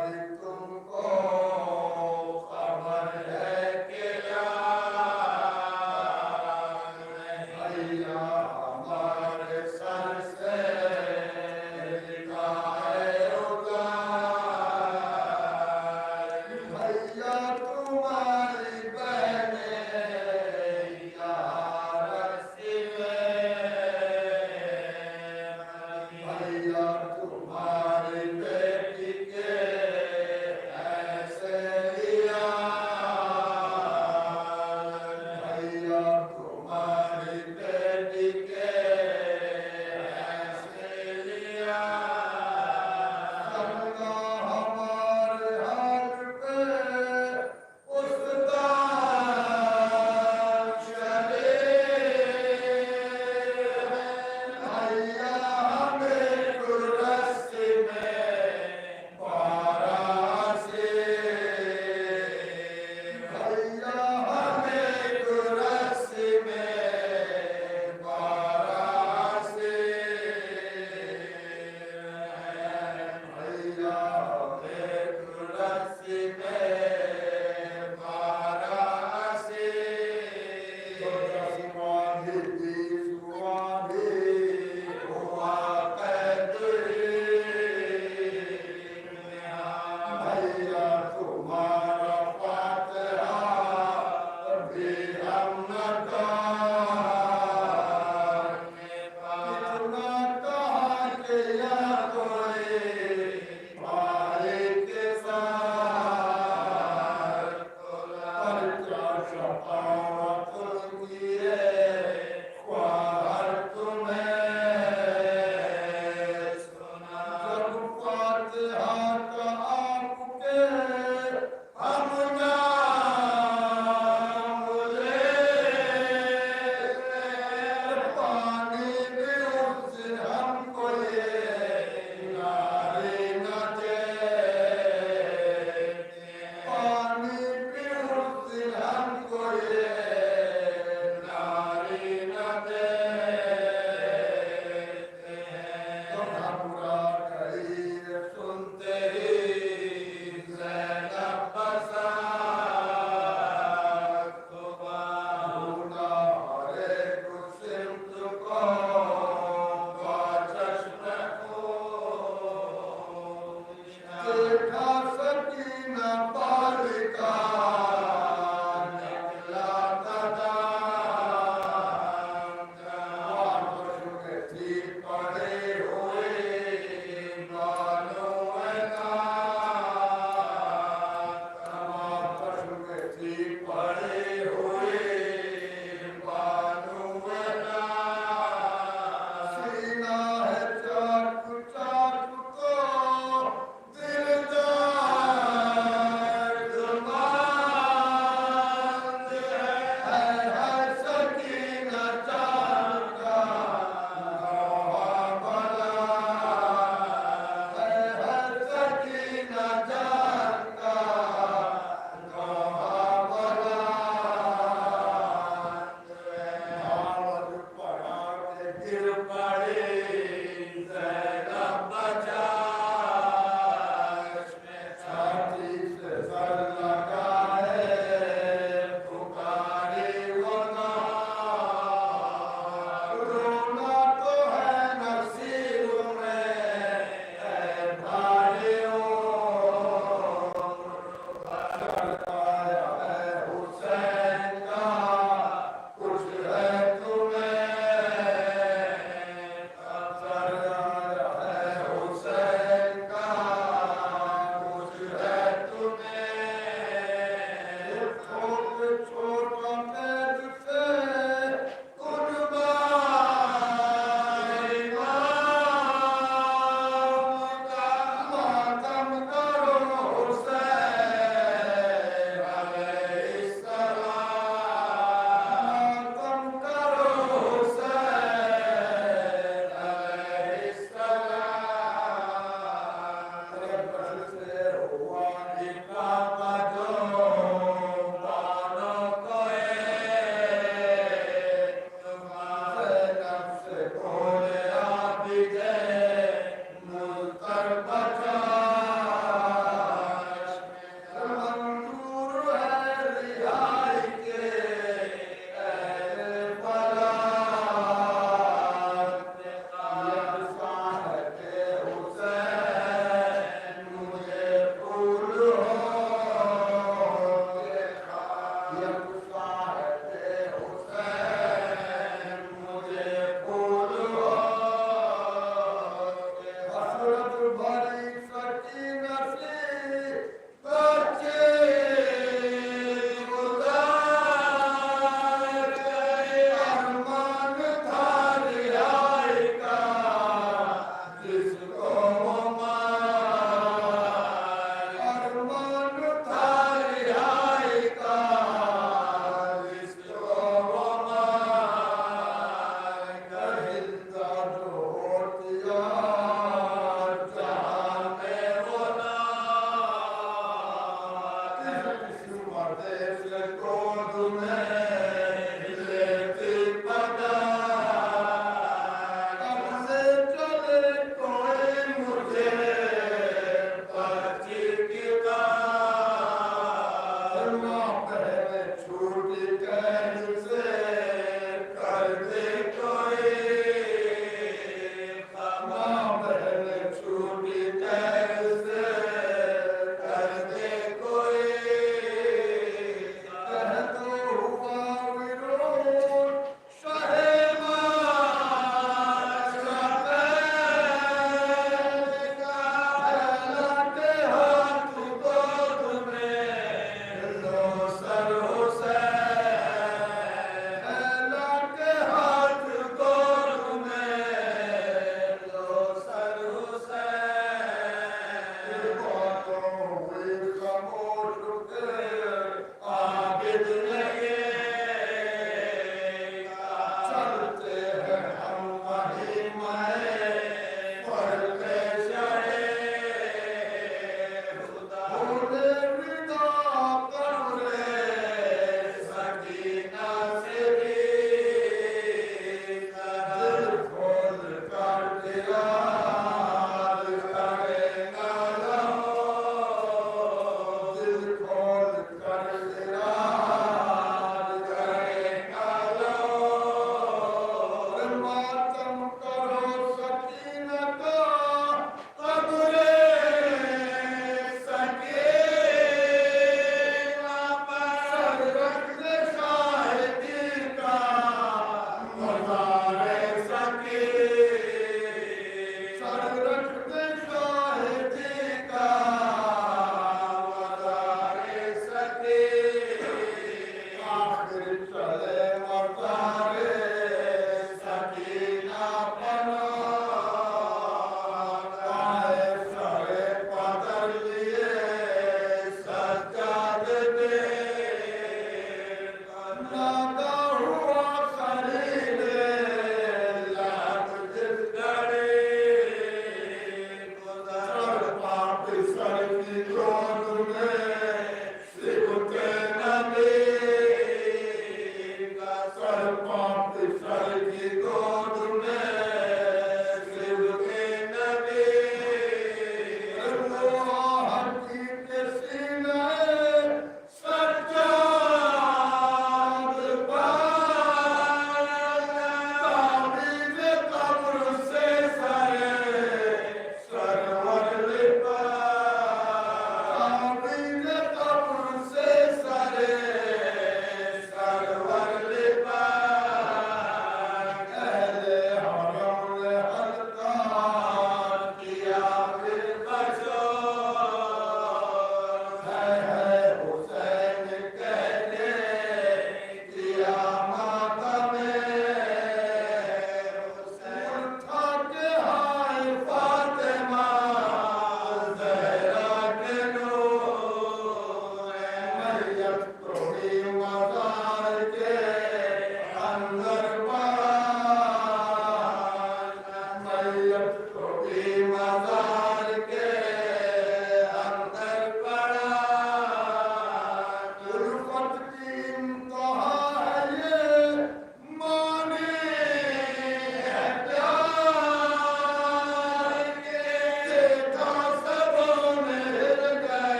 हमारी तुमको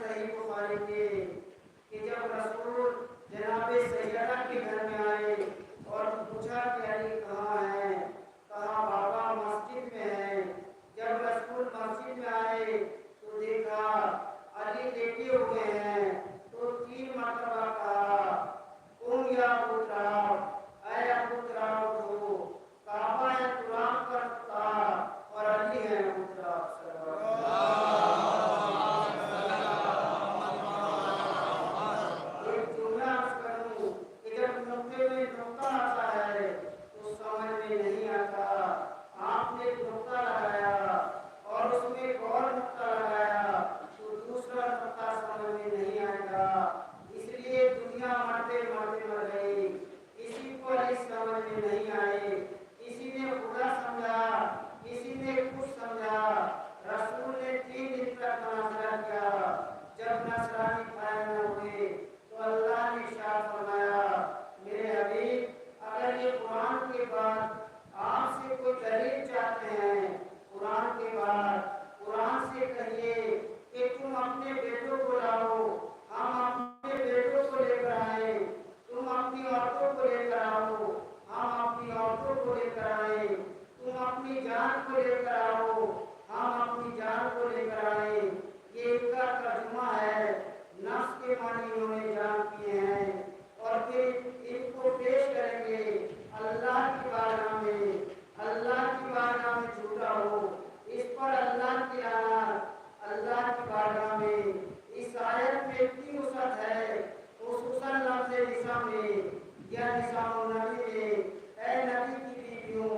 सही बुखारी के कि जब रसूल जनाब सैयदा के घर में आए और पूछा कि अली कहाँ है, कहा बाबा मस्जिद में है। जब रसूल मस्जिद में आए तो देखा अली लेटे हुए हैं, तो 3 मरतबा कहा कुम या अबू तराब, ऐ अबू तराब उठो। काबा है कुरान का नुक्ता और अली है अबू तराब। एक जुमला अर्ज करूं कि जब नुक्ते में नुक्ता आता है तो समझ में नहीं आता। आपने एक नुक्ता लगाया और उसमें एक और नुक्ता लगाया तो दूसरा नुक्ता समझ में नहीं आएगा। इसलिए दुनिया मरते मरते मर गई, किसी को अली समझ में नहीं आए। किसी ने खुदा समझा, किसी ने कुछ समझा। रसूल ने 3 दिन तक मुनाजरा किया। जब नसरानी फायद न हुए तो अल्लाह ने इरशाद फरमाया, मेरे हबीब अगर ये कुरान के बाद आपसे कोई दलील चाहते हैं, कुरान के बाद कुरान से कहिए कि तुम अपने बेटों को लाओ, हम अपने बेटों को लेकर आए। तुम अपनी औरतों को लेकर आओ, हम अपनी औरतों को लेकर आए। तुम अपनी जान को लेकर आओ, हम अपनी जान को लेकर आए। ये इनका तर्जुमा है। नफ्स के मानी इन्होंने जान किए हैं और फिर इनको पेश करेंगे अल्लाह की बारगाह में। अल्लाह की बारगाह में झूठा हो, इस पर अल्लाह की लानत। अल्लाह की बारगाह में इस आयत में इतनी वसअत है, खुसूसन लफ्ज़ निसा में या निसाउन नबी में, ऐ नबी की बीवियों,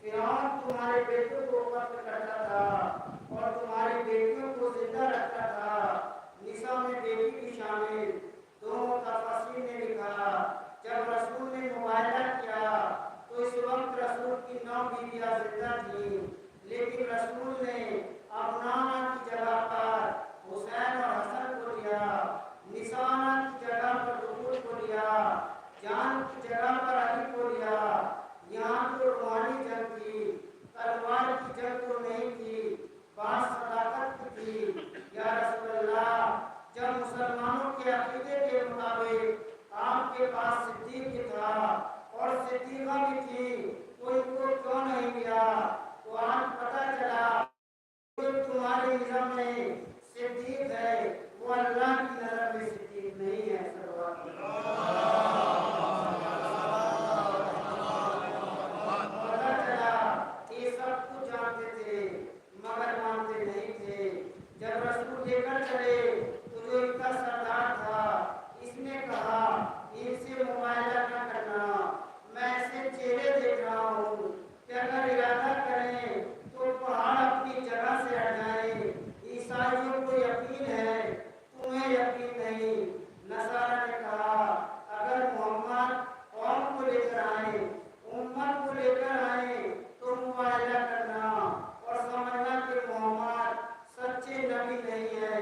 फिरौन तुम्हारे बेटों को कत्ल करता था और तुम्हारी बेटियों को जिंदा रखता था। निसा में बेटी भी शामिल। दोनों तफसीर ने लिखा जब रसूल ने मुबायना किया तो इस वक्त रसूल की 9 बीवियां जिंदा थीं, लेकिन रसूल ने अबनाना की जगह पर हुसैन और हसन को लिया, निसाना की जगह पर दुरूद को लिया, जान की जगह पर अली को लिया। यहाँ तो रूहानी जंग थी, तलवार की जंग तो नहीं थी, बात सदाकत की थी। या रसूलल्लाह, जब मुसलमानों के अकीदे के मुताबिक आपके पास सिद्दीक था और सिद्दीका भी थी, तो इनको क्यों नहीं लिया? तो आज पता चला जो तुम्हारे निज़ाम में सिद्दीक है वो अल्लाह की नज़र में सिद्दीक नहीं है। पता चला ये सब कुछ जानते थे मगर मानते नहीं थे। जब रसूल लेकर चले तो जो इनका सरदार था इसने कहा इनसे मुबायला न करना, मैं ऐसे चेहरे देख रहा हूँ कि अगर इरादा करें तो पहाड़ अपनी जगह से हट जाए। ईसाइयों को यकीन है, तुम्हें यकीन नहीं। नसारा ने कहा अगर मोहम्मद कौम को लेकर आए, उम्मत को लेकर आए तो मुबायला करना और समझना कि मोहम्मद सच्चे नबी नहीं है।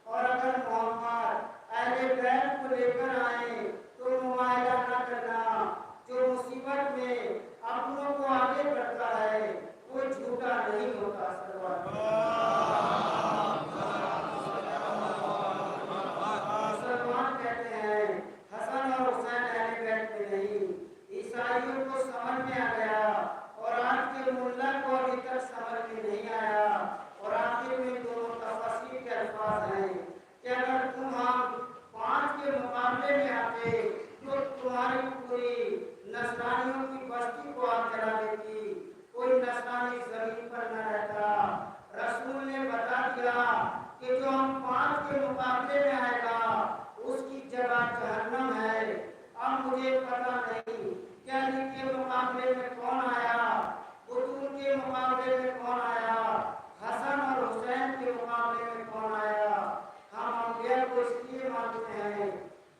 और अगर मोहम्मद अहले बैत को लेकर आए तो मुबायला न करना। जो मुसीबत में अपनों को आगे बढ़ता है वो झूठा नहीं होता। मुसलमान कहते हैं हसन और हुसैन अहले बैत में नहीं। ईसाइयों को समझ में आ गया और आज के मुल्ला को अभी तक समझ में नहीं आया। और आखिर में दोनों तफसीर के अल्फाज हैं कि अगर तुम हम 5 के मुकाबले में आते तो तुम्हारी पूरी नसरानियों की बस्ती को आग जला देती, कोई नसरानी जमीन पर न रहता। रसूल ने बता दिया कि जो हम 5 के मुकाबले में आएगा उसकी जगह जहन्नम है। अब मुझे पता नहीं क्या के मुकाबले में कौन आया, बुतून के मुकाबले में कौन आया, हसन और हुसैन के मुकाबले में कौन आया। हम अंबिया को इसलिए मानते हैं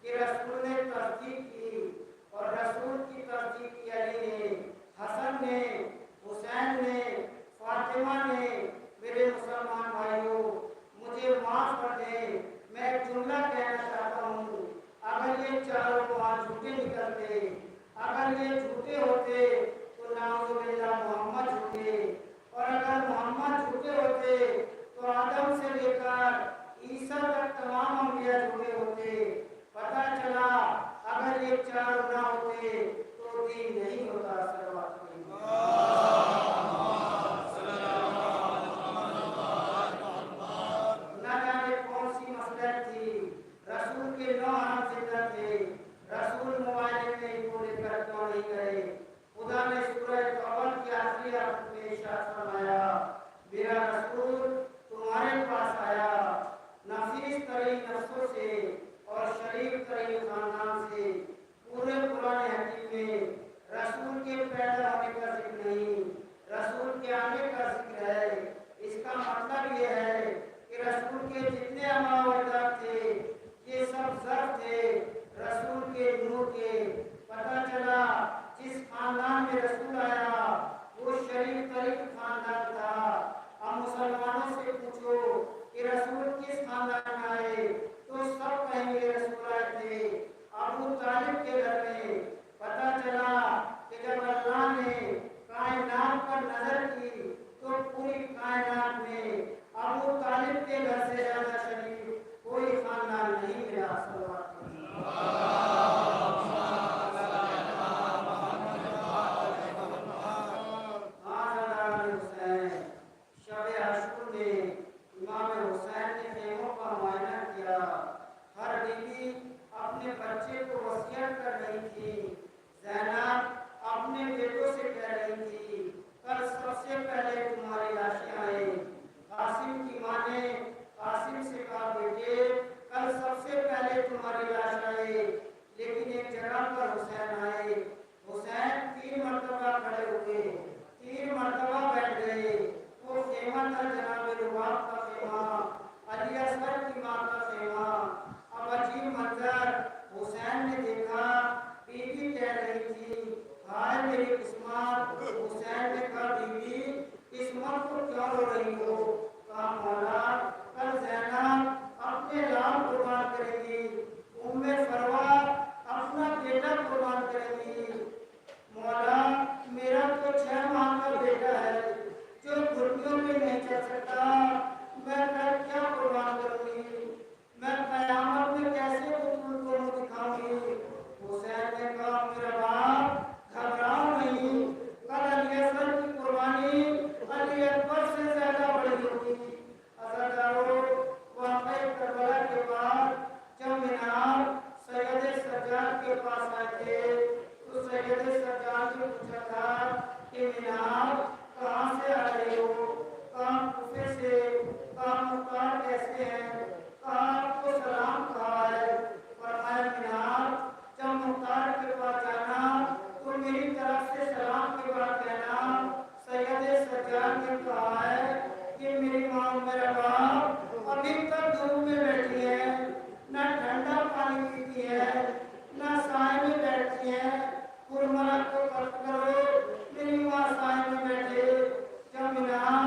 कि रसूल ने तस्दीक की और रसूल की तस्दीक की अली ने, हसन ने, हुसैन ने, फातिमा ने। मेरे मुसलमान भाइयों, मुझे माफ कर दें, मैं एक जुमला कहना चाहता हूँ। अगर ये चारों कुरान झूठे निकलते, अगर ये झूठे होते तो नाउज़ुबिल्लाह मोहम्मद झूठे, और अगर मोहम्मद झूठे होते तो आदम से लेकर ईसा तक तमाम अंबिया झूठे होते। पता चला अगर ये चारों ना होते तो दीन नहीं होता। ना जाने कौन सी मसलहत थी। रसूल के 9 अरब जिंदा थे, रसूल मुबाइले में इनको लेकर क्यों नहीं गए। खुदा ने सूरह तौबा की आखिरी आयत में इरशाद फरमाया, मेरा रसूल तुम्हारे पास आया नफीस तरीन नफ्सों से और शरीफ तरीन खानदान से। पूरे कुरान हकीम में रसूल के पैदा होने का जिक्र नहीं, रसूल के आने का जिक्र है। इसका मतलब यह है कि रसूल के जितने अमावत थे ये सब ज़र्फ थे रसूल के नूर के। पता चला जिस खानदान में रसूल आया वो शरीफ तरीन खानदान था। अब मुसलमानों से पूछो कि रसूल किस खानदान में आए तो सब कहेंगे रसूल आए थे अबू तालिब के घर में। पता चला कि जब अल्लाह ने कायनात पर नजर की तो पूरी कायनात में अबू तालिब के घर से ज्यादा शरीफ कोई खानदान नहीं मिला। हर बीवी अपने बच्चे को वसीयत कर रही थी। ज़ैनब अपने बेटों से कह रही थी, कल सबसे पहले तुम्हारी लाशें आए। कासिम की मां ने कासिम से कहा, बेटे कल सबसे पहले तुम्हारी लाश आए। लेकिन एक जगह पर हुसैन आए। हुसैन 3 मरतबा खड़े हुए, 3 मरतबा बैठ गए। वो खेमा था जनाब रुबाब का खेमा, अली असगर की मां का खेमा। अब अजीब मंजर हुसैन ने देखा। बीवी कह रही थी, हाय मेरी किस्मत। हुसैन ने कहा, बीवी किस्मत को क्यों रो रही हो। कहा, मौला कल ज़ैनब अपने लाल कुर्बान करेगी, उम्मे फरवा अपना बेटा कुर्बान करेगी। मौला मेरा तो 6 माह का बेटा है जो घुटनों में नहीं चल सकता, मैं कल क्या कुर्बान करूंगी। मैं कयामत में कैसे उनको मुंह दिखाऊंगी। हुसैन ने कहा, मेरा बाप घबराओ नहीं, कल अली असगर की कुर्बानी अली अकबर से ज्यादा बड़ी होगी। अज़रदारो वाक़ई करबला के बाद जब मिनार सैयद सज्जाद के पास आए थे तो सैयद सज्जाद ने पूछा था कि मिनार कहाँ से आ रहे हो। कहा, कूफे से। कहा, मुख्तार कैसे हैं। कहा, आपको सलाम कहा है। फरमाया, मिनार जब मुख्तार के पास जाना तो मेरी तरफ से सलाम के बाद कहना, सैयद सज्जाद ने कहा है कि मेरी माँ मेरा बाप अभी तक धूप में बैठी है, न ठंडा पानी पीती है न साए में बैठती है। कुर्बान को खर्च करो, मेरी माँ साए में बैठे। जब मिनार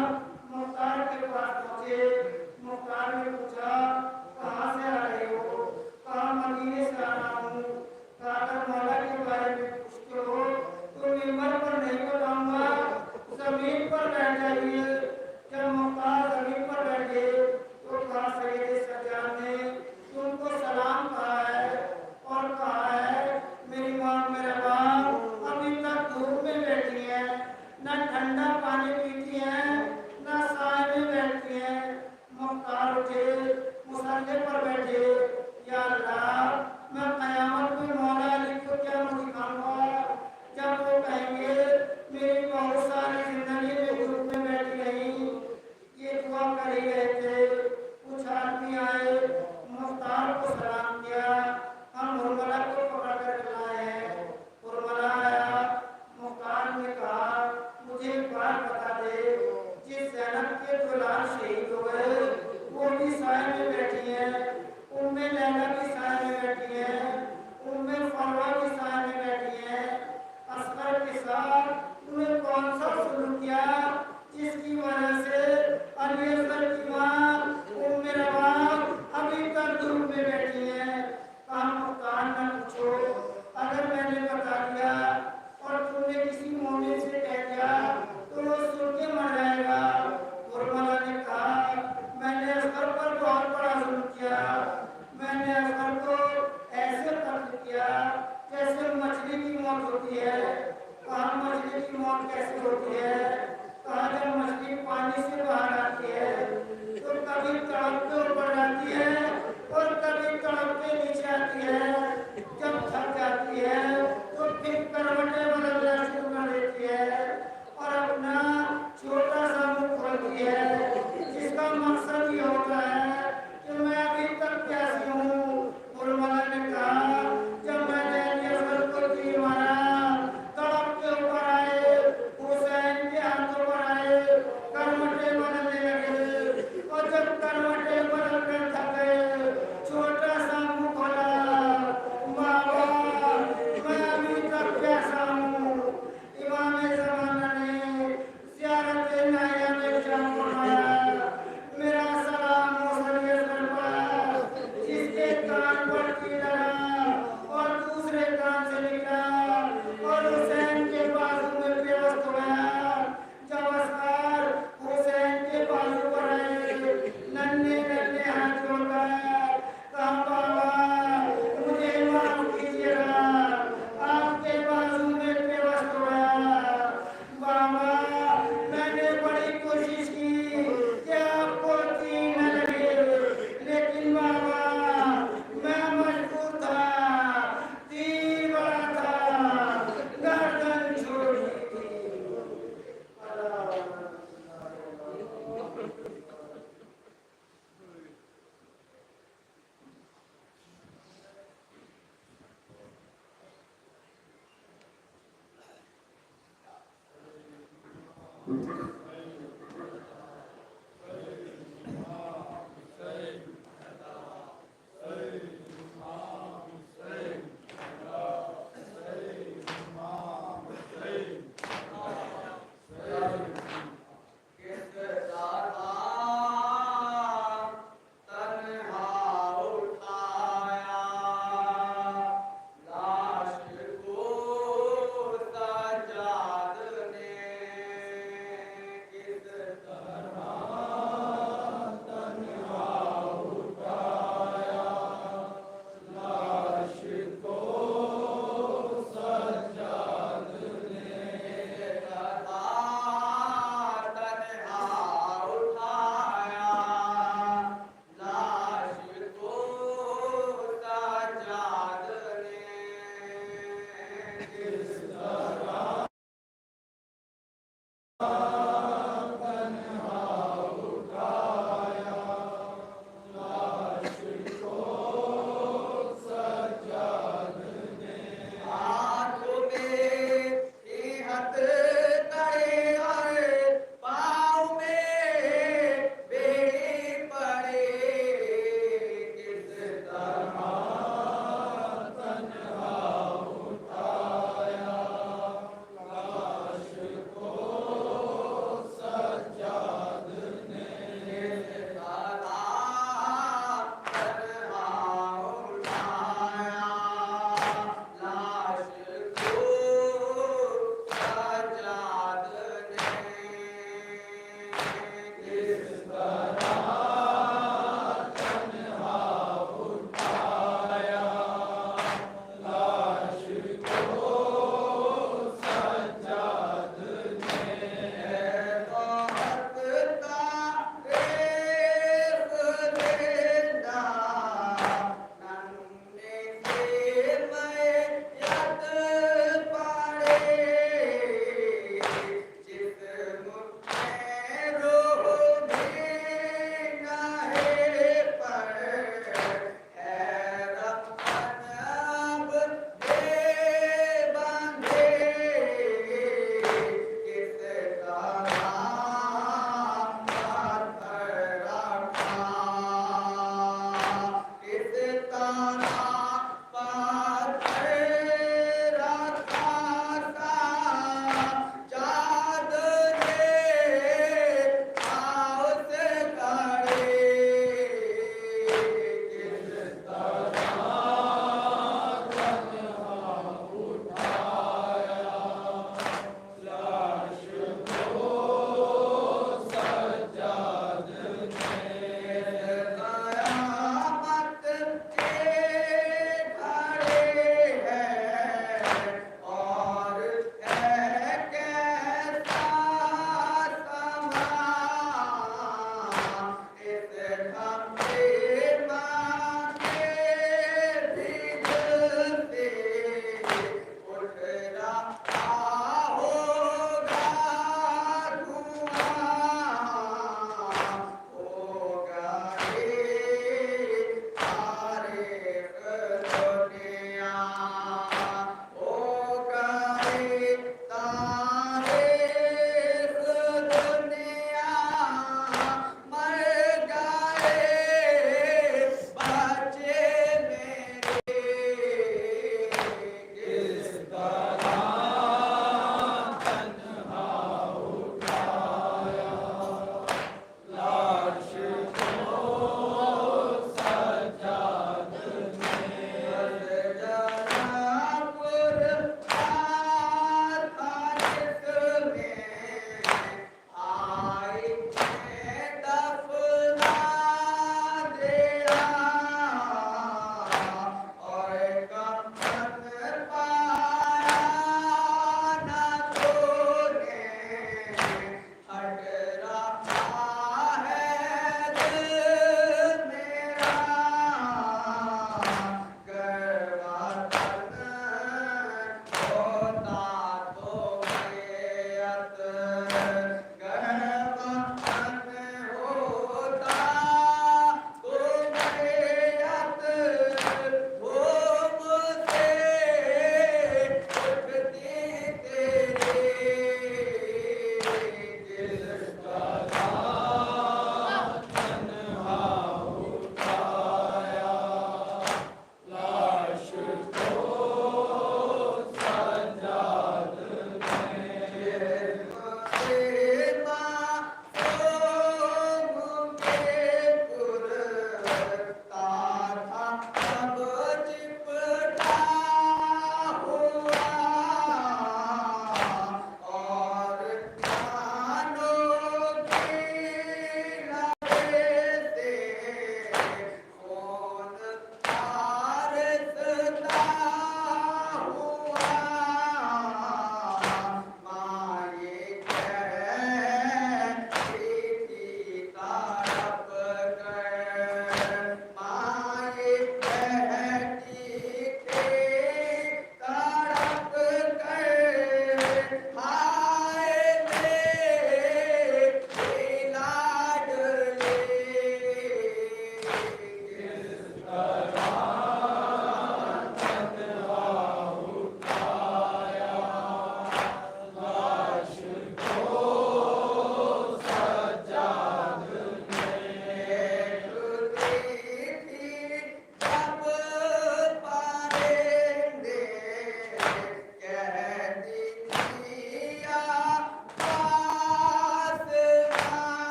मुख्तार के पास पहुंचे, मुख्तार ने पूछा, कहाँ से आ रहे हो। कहा, मदीने से आ रहा हूँ। कहा, अगर मौला के बारे में पूछते हो तो मिंबर पर नहीं बताऊंगा, जमीन पर बैठ जाइए। जब मुख्तार जमीन पर बैठे तो कहा, सैयद सज्जाद ने तुमको सलाम कहा है और कहा है मेरी माँ मेरा बाप अभी तक धूप में बैठी है, न ठंडा पानी पीती है न साए में बैठती है। मुख्तार उठे, मुसल्ले पर बैठे, या अल्लाह मैं कयामत में मौला अली को क्या मुँह दिखाऊंगा जब वो कहेंगे मेरी बहुत सारी जिंदगी में धूप में बैठी रही। ये दुआ कर ही रहे थे, कुछ आदमी आए, मुख्तार को सलाम किया, हम हुरमला को पकड़ कर लाए हैं। हुरमला आया, मुख्तार ने कहा, मुझे एक बात बता दे, जिस ज़ैनब के 2 लाल शहीद हो गए वो भी साए में बैठी है, उम्मे लैला भी साए में बैठी है, उम्मे फरवा भी साए में बैठी है। असगर के साथ तुमने कौन सा सुलूक किया जिसकी वजह से अली असगर की मां उम्मे रवाब अभी तक धूप में बैठी है। कहा, मुख्तार न पूछो, अगर मैंने बता दिया और तुमने किसी मोमिन से कह दिया तो वो सुन के मर जाएगा। हुरमला ने कहा, मैंने असगर पर बहुत बड़ा होती है, कहाँ मछली की मौत कैसे होती है, कहाँ जब मछली पानी से बाहर आती है तो कभी तड़प के ऊपर जाती है और कभी तड़प के नीचे आती है। जब थक जाती है तो फिर करवटें बदलना शुरू कर देती है और अपना छोटा सा मुंह खोलती है, जिसका मकसद ये होता है कि मैं अभी तक प्यासी हूँ। मुरमला ने कहा, जब मैंने असगर को तीर मारा, तड़प के ऊपर आए, हुसैन के हाथों पर आए, करवटें बदलने लगे और जब करवटें बदल कर थक गए, छोटा सा मुंह खोला, बाबा मैं अभी तक प्यासा हूँ। इमाम ज़माना ने ज़ियारत नाया में जाम फरमाया, मेरा सलाम मुसल्ली असगर पर, जिसके कान पर तीर लगा और दूसरे कान से निकला और हुसैन के बाजू में बेबस हो गया। जब असगर हुसैन के बाजू पर आए, नन्हे नन्हे हाथ जोड़कर कहा, बाबा मुझे माफ कीजिएगा, आपके बाजू में बेबस हो गया। बाबा मैंने बड़ी कोशिश की कि आपको तीर न लगे, लेकिन बाबा मैं मजबूर था, तीर बड़ा था, गर्दन छोटी थी।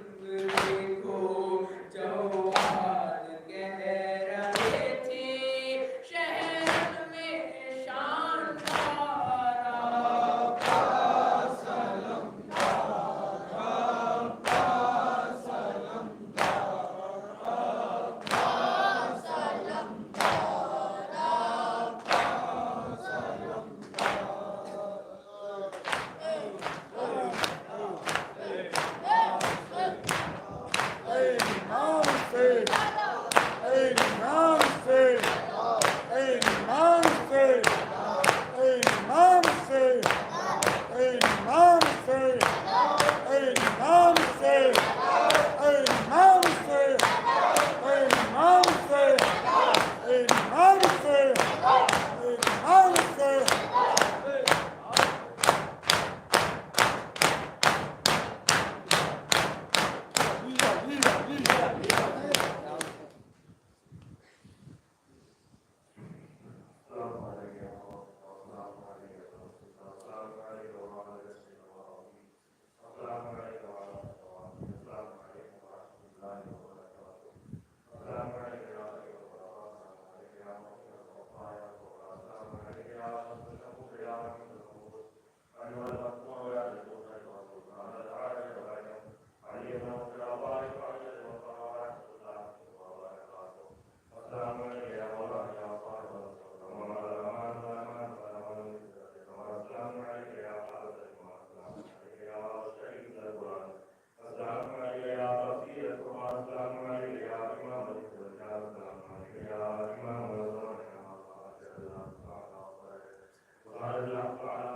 देखो जवान कह रहे थे शहर में शानदार आपका